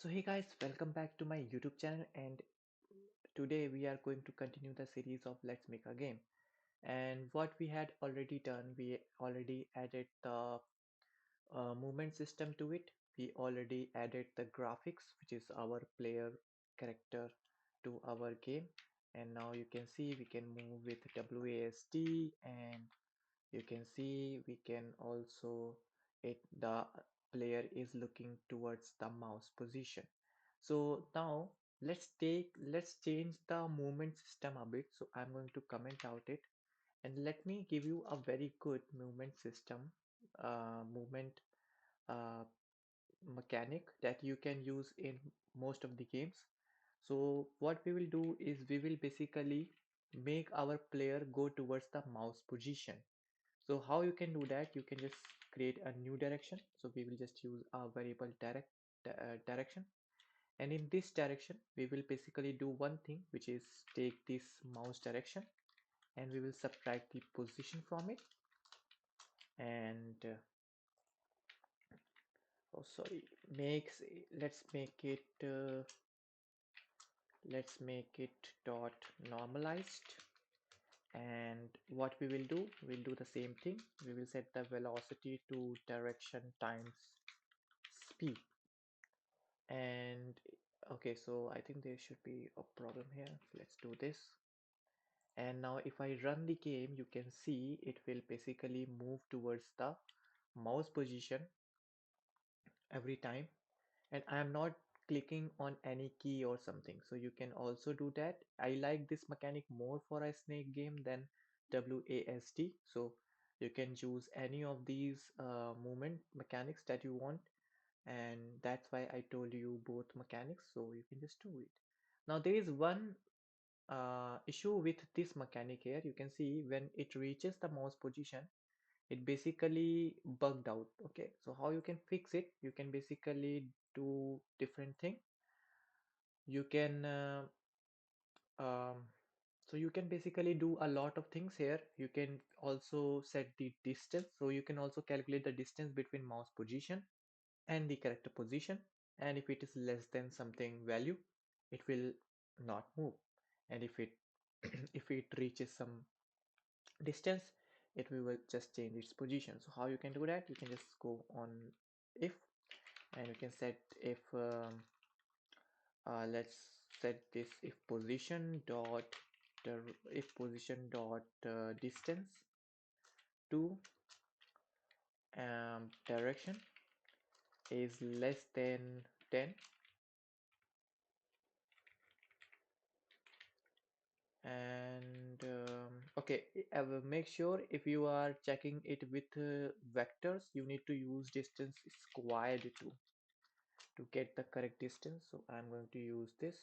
So hey guys, welcome back to my YouTube channel, and today we are going to continue the series of Let's Make a Game. And what we had already done, we already added the movement system to it. We already added the graphics, which is our player character, to our game. And now you can see we can move with WASD, and you can see we can also the player is looking towards the mouse position. So now let's change the movement system a bit. So I'm going to comment out it, and let me give you a very good movement system, movement uh, mechanic that you can use in most of the games. So what we will do is we will basically make our player go towards the mouse position. So how you can do that? You can just create a new direction. So we will just use a variable direction, and in this direction we will basically do one thing, which is take this mouse direction and we will subtract the position from it. And oh sorry, makes let's make it dot normalized. And what we will do, we'll do the same thing. We will set the velocity to direction times speed. And okay, so I think there should be a problem here. Let's do this. And now if I run the game, you can see it will basically move towards the mouse position every time, and I am not clicking on any key or something. So you can also do that. I like this mechanic more for a snake game than WASD. So you can choose any of these movement mechanics that you want, and that's why I told you both mechanics, so you can just do it. Now there is one issue with this mechanic here. You can see when it reaches the mouse position, it basically bugged out. Okay, so how you can fix it? You can basically do different thing. You can um, so you can basically do a lot of things here. You can also set the distance, so you can also calculate the distance between mouse position and the character position, and if it is less than something value, it will not move. And if it if it reaches some distance, it will just change its position. So how you can do that? You can just go on if, and you can set if let's set this if position dot distance to direction is less than 10. And okay, I will make sure if you are checking it with vectors, you need to use distance squared to get the correct distance. So I'm going to use this.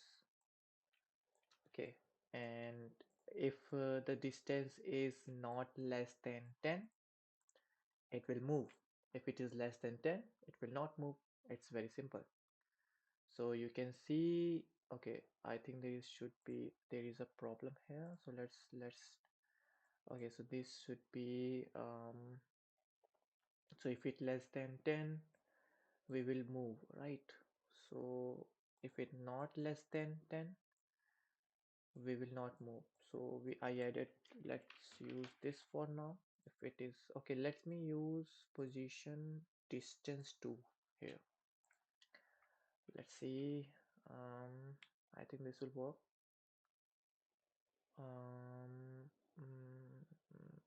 Okay, and if the distance is not less than 10, it will move. If it is less than 10, it will not move. It's very simple. So you can see, okay, I think there is a problem here. So let's okay, so this should be so if it less than 10, we will move, right? So if it not less than 10, we will not move. So I added, let's use this for now. If it is okay, let me use position distance 2 here. Let's see. I think this will work.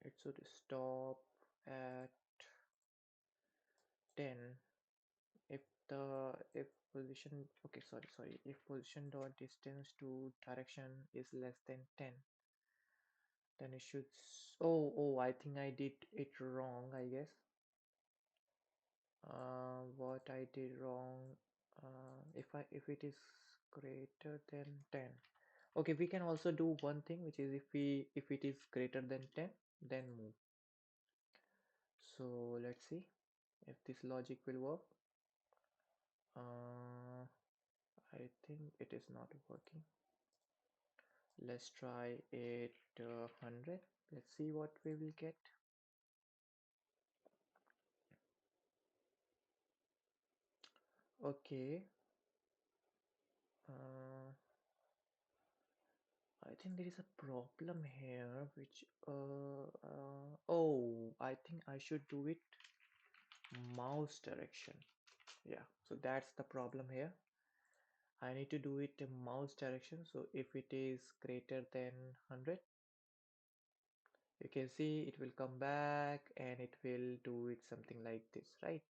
It should stop at 10 if the if position, okay, sorry, if position dot distance to direction is less than 10, then it should oh, I think I did it wrong, I guess. What I did wrong, if it is greater than 10, okay, we can also do one thing, which is if it is greater than 10, then move. So let's see if this logic will work. I think it is not working. Let's try it 100. Let's see what we will get. Okay, think there is a problem here, which oh, I think I should do it mouse direction. Yeah, so that's the problem here. I need to do it in mouse direction. So if it is greater than 100, you can see it will come back and it will do it something like this, right?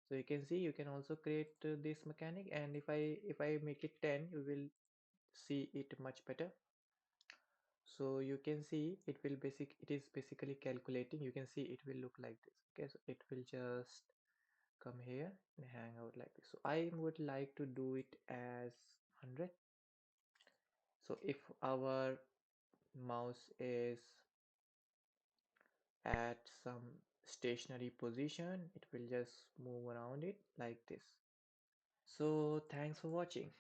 So you can see you can also create this mechanic, and if I make it 10, you will see it much better. So you can see it is basically calculating. You can see it will look like this. Okay, so it will just come here and hang out like this. So I would like to do it as 100. So if our mouse is at some stationary position, it will just move around it like this. So thanks for watching.